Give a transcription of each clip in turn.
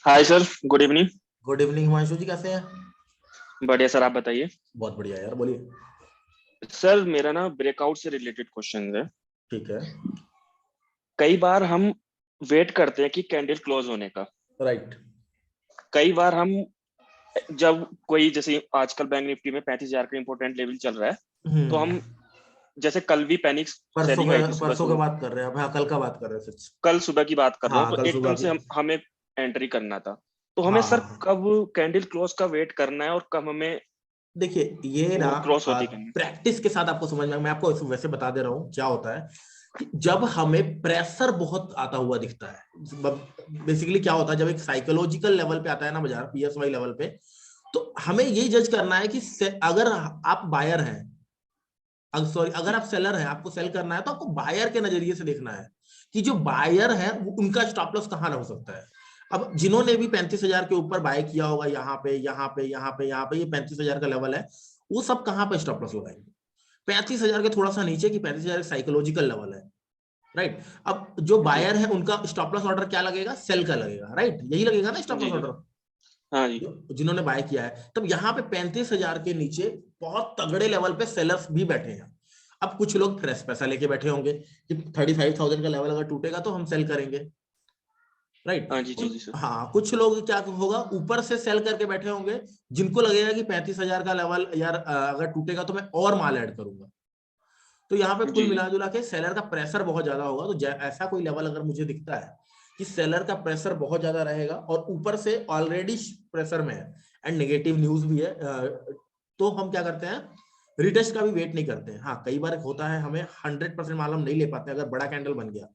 हाय sir, good evening. Good evening Himanshu ji, कैसे हैं? बढ़िया सर, आप बताइए। बहुत बढ़िया यार, बोलिए। सर मेरा ना ब्रेकआउट से रिलेटेड क्वेश्चन है। ठीक है। कई बार हम वेट करते हैं कि कैंडल क्लोज होने का। राइट। कई बार हम जब कोई जैसे आजकल बैंक निफ्टी में 35,000 का इंपॉर्टेंट लेवल चल रहा है, तो हम हम्म। जैसे कल भी पैनिक परसों सेलिंग का आई थी सुबह परसों का सुबह। बात कर रहे हैं आप? हाँ, कल का बात कर रहे हैं सच। कल सुबह की बात कर रहा हूँ, हाँ, तो कल सुबह एकदम की। से हमें एंट्री करना था। तो हमें हाँ सर हाँ। कब कैंडल क्लोज का वेट करना है और कब हमें देखिए, ये ना वो क्रॉस होती करनी प्रैक्टिस के साथ आपको समझ में, मैं आपको वैसे बता दे रहा हूँ क्या होता है कि जब हमें प्रेशर बहुत आता हुआ दिखता है, बेसिकली क्या होता है जब एक साइकोलॉजिकल लेवल पे आता है ना बाजार, पीएसवाई लेवल पे, तो हमें ये जज करना है कि अगर आप बायर हैं, सॉरी, अगर है? आप सेलर हैं, आपको सेल करना है, तो आपको बायर के नजरिए से देखना है कि जो बायर है उनका स्टॉप लॉस कहां हो सकता है। अब जिन्होंने भी 35,000 के ऊपर बाय किया होगा, यहाँ पे यहाँ पे यहाँ पे यहाँ पे, ये 35,000 का लेवल है, वो सब कहां पे स्टॉप लॉस लगाएंगे? 35,000 के थोड़ा सा नीचे, की 35,000 साइकोलॉजिकल लेवल है। राइट। अब जो जी बायर है उनका स्टॉप लॉस ऑर्डर क्या लगेगा? सेल का लगेगा। राइट, यही लगेगा ना स्टॉप जी लॉस जी। ऑर्डर हाँ जी। जिन्होंने बाय किया है। तब यहाँ पे 35,000 के नीचे बहुत तगड़े लेवल पे सेलर्स भी बैठे हैं। अब कुछ लोग फ्रेश पैसा लेके बैठे होंगे कि 35,000 का लेवल अगर टूटेगा तो हम सेल करेंगे। राइट। हाँ जी जी जी सर। हाँ, कुछ लोग क्या होगा, ऊपर से सेल करके बैठे होंगे, जिनको लगेगा कि 35,000 का लेवल यार अगर टूटेगा तो मैं और माल ऐड करूंगा। तो यहाँ पे कुल जी जी। मिलाजुला के सेलर का प्रेशर बहुत ज्यादा होगा। तो ऐसा कोई लेवल अगर मुझे दिखता है कि सेलर का प्रेशर बहुत ज्यादा रहेगा और ऊपर से ऑलरेडी प्रेशर में है एंड नेगेटिव न्यूज भी है, तो हम क्या करते हैं, रिटेस्ट का भी वेट नहीं करते हैं। हाँ, कई बार होता है हमें 100% मालूम नहीं ले पाते। अगर बड़ा कैंडल बन गया,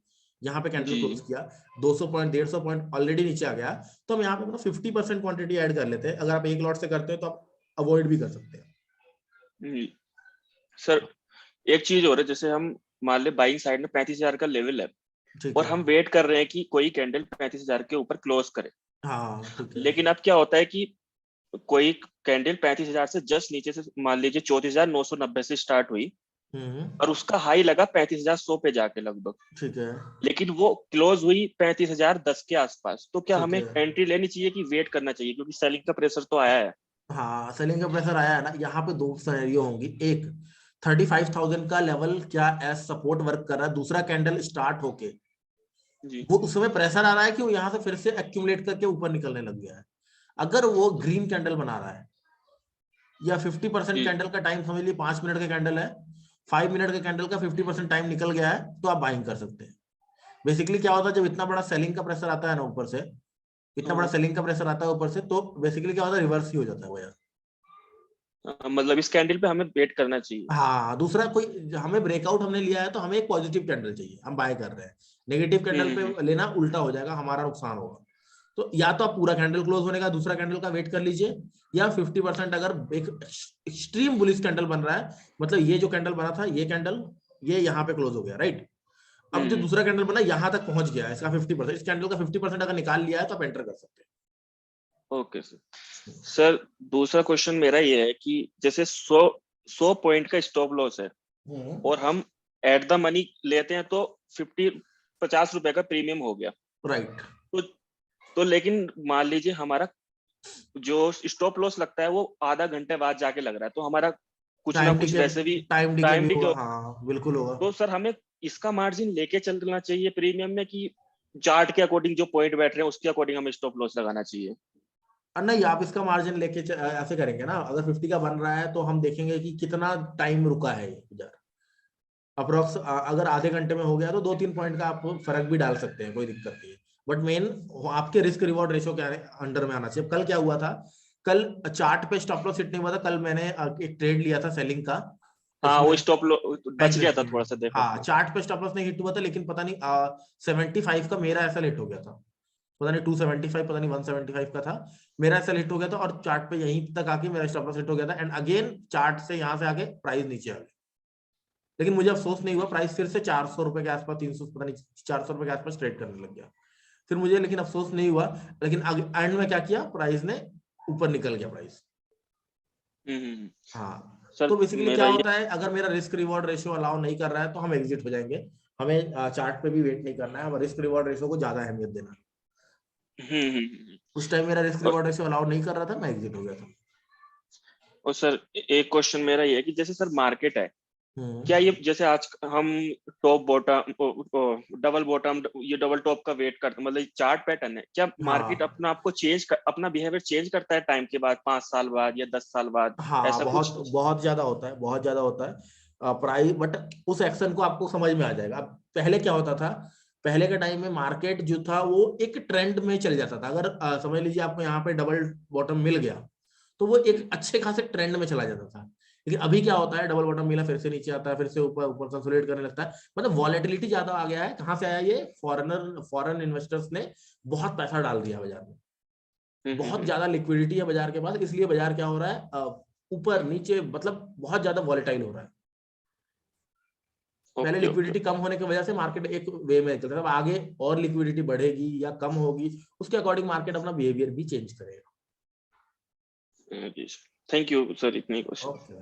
यहाँ पे कैंडल जी क्लोज किया, 200 पॉइंट 150 पॉइंट ऑलरेडी नीचे आ गया, तो हम यहाँ पे 50% क्वांटिटी ऐड कर लेते हैं। अगर आप एक लॉट से करते हैं तो आप अवॉइड भी कर सकते हैं। जी सर, एक चीज और है। जैसे हम मान ले बाइंग साइड में 35,000 का लेवल है ठीक और है। हम वेट कर रहे हैं कि कोई कैंडल 35,000 के ऊपर क्लोज करे। हाँ ठीक है। लेकिन अब क्या होता है कि कोई कैंडल 35,000 से जस्ट नीचे से मान लीजिए 34,990 से स्टार्ट हुई हम्म। और उसका हाई लगा 35,100 पे जाके लगभग। ठीक है। लेकिन वो क्लोज हुई 35,010 के आसपास। तो क्या ठीक हमें है। एंट्री लेनी चाहिए कि वेट करना चाहिए, क्योंकि सेलिंग का प्रेशर तो आया है। हाँ, सेलिंग का प्रेशर आया है ना, यहाँ पे दो सिनेरियो होंगी। एक, 35,000 का लेवल क्या एज सपोर्ट वर्क कर रहा है? दूसरा कैंडल स्टार्ट होके जी वो उस समय प्रेशर आ रहा है कि वो यहाँ से फिर से एक्यूमुलेट करके ऊपर निकलने लग गया है। अगर वो ग्रीन कैंडल बना रहा है, या 50% जी। कैंडल का टाइम समझ लीजिए 5 मिनट का कैंडल है, 5 मिनट के कैंडल का 50% टाइम निकल गया है, तो आप बाइंग कर सकते हैं। बेसिकली क्या होता है, जब इतना बड़ा सेलिंग का प्रेशर आता है ना ऊपर से, इतना बड़ा हाँ, सेलिंग का प्रेशर आता है ऊपर से, तो बेसिकली क्या होता है, रिवर्स ही हो जाता है वो यार। मतलब इस कैंडल पे हमें वेट करना चाहिए। हाँ, दूसरा कोई, हमें ब्रेकआउट हमने लिया है तो हमें एक पॉजिटिव कैंडल चाहिए, हम बाय कर रहे हैं। नेगेटिव कैंडल हम्म। पे लेना उल्टा हो जाएगा, हमारा नुकसान होगा। तो या तो आप पूरा कैंडल क्लोज होने का दूसरा कैंडल का वेट कर लीजिए, या 50% अगर एक एक्सट्रीम बुलिश कैंडल बन रहा है, मतलब ये जो कैंडल बना था, ये कैंडल ये यहाँ पे क्लोज हो गया, राइट। अब जो हम्म। दूसरा कैंडल बना यहाँ तक पहुंच गया है, इसका 50%, इस कैंडल का 50% अगर निकाल लिया है तो आप एंटर कर सकते ओके सर। हैं। सर दूसरा क्वेश्चन मेरा ये है कि जैसे 100 पॉइंट का स्टॉप लॉस है हम्म। और हम एट द मनी लेते हैं, तो 50 रुपए का प्रीमियम हो गया। राइट। तो लेकिन मान लीजिए हमारा जो स्टॉप लॉस लगता है वो आधा घंटे बाद जाके लग रहा है, तो हमारा कुछ ना टाइम कुछ डिके, वैसे भी टाइम डिके टाइम भी भी। होगा, हाँ बिल्कुल होगा। तो सर हमें इसका मार्जिन लेके चलना चाहिए प्रीमियम में, कि चार्ट के अकॉर्डिंग जो पॉइंट बैठ रहे हैं उसके अकॉर्डिंग हमें स्टॉप लॉस लगाना चाहिए? नहीं, आप इसका मार्जिन लेके ऐसे करेंगे ना, अगर 50 का बन रहा है तो हम देखेंगे कि कितना टाइम रुका है ये इधर। अप्रोक्स अगर आधे घंटे में हो गया तो 2-3 पॉइंट का आप फर्क भी डाल सकते हैं, कोई दिक्कत नहीं है। बट मेन आपके रिस्क रिवॉर्ड रेशो के अंडर में आना चाहिए। कल क्या हुआ था, कल चार्ट पे स्टॉप लॉस हिट नहीं हुआ था। कल मैंने एक ट्रेड लिया था सेलिंग का, हाँ, उसमें वो स्टॉप लॉस बच गया 35 था, थोड़ा में। सा देखा हाँ, था। चार्ट पे स्टॉप लॉस नहीं हिट हुआ था, लेकिन पता नहीं 75 का मेरा ऐसा हिट हो गया था। पता नहीं 275, पता नहीं 175 का था, मेरा ऐसा हिट हो गया था। और चार्ट पे यहीं तक आके मेरा स्टॉप लॉस हिट हो गया था, एंड अगेन चार्ट से यहाँ से आके प्राइस नीचे आ गया। लेकिन मुझे अफसोस नहीं हुआ, प्राइस फिर से 400 रुपए के आसपास, 300, पता नहीं 400 रुपए के आसपास ट्रेड करने लग गया। फिर मुझे लेकिन अफसोस नहीं हुआ। लेकिन एंड में क्या किया, प्राइस ने ऊपर निकल गया प्राइस। हम्म। हाँ। सर तो बेसिकली क्या मेरा ये। होता है, अगर मेरा रिस्क रिवॉर्ड रेशियो अलाउ नहीं कर रहा है तो हम एग्जिट हो जाएंगे। हमें चार्ट पे भी वेट नहीं करना है, और रिस्क रिवॉर्ड रेशियो को ज्यादा अहमियत देना है। हम्म। उस टाइम मेरा रिस्क रिवॉर्ड रेशियो अलाउ नहीं कर रहा था, मैं एग्जिट हो गया था। और सर एक क्वेश्चन मेरा ये है कि जैसे सर मार्केट है, क्या ये जैसे आज हम टॉप बॉटम डबल बॉटम ये डबल टॉप का वेट करते, मतलब चार्ट पैटर्न है, क्या मार्केट हाँ अपना आपको अपना बिहेवियर चेंज करता है टाइम के बाद, 5 साल बाद या 10 साल बाद, हाँ, ऐसा बहुत कुछ? बहुत ज्यादा होता है, बहुत ज्यादा होता है प्राइस, बट उस एक्शन को आपको समझ में आ जाएगा। अब पहले क्या होता था, पहले के टाइम में मार्केट जो था वो एक ट्रेंड में चल जाता था। अगर समझ लीजिए आपको यहाँ पे डबल बॉटम मिल गया तो वो एक अच्छे खासे ट्रेंड में चला जाता था। लेकिन अभी क्या होता है, डबल बॉटम मिला, फिर से नीचे आता है, फिर से ऊपर ऊपर कंसोलिडेट करने लगता है। मतलब वॉलेटिलिटी ज्यादा आ गया है। कहाँ से आया ये? फॉरेन इन्वेस्टर्स ने बहुत पैसा डाल दिया बाजार में, बहुत ज्यादा लिक्विडिटी है बाजार के पास, इसलिए बाजार क्या हो रहा है, ऊपर नीचे, मतलब बहुत ज्यादा वॉलेटाइल हो रहा है। पहले ओके ओके। लिक्विडिटी कम होने की वजह से मार्केट एक वे में चलता है, अब आगे और लिक्विडिटी बढ़ेगी या कम होगी, उसके अकॉर्डिंग मार्केट अपना बिहेवियर भी चेंज करेगा। जी सर, थैंक यू सर, इतनी क्वेश्चन। ओके।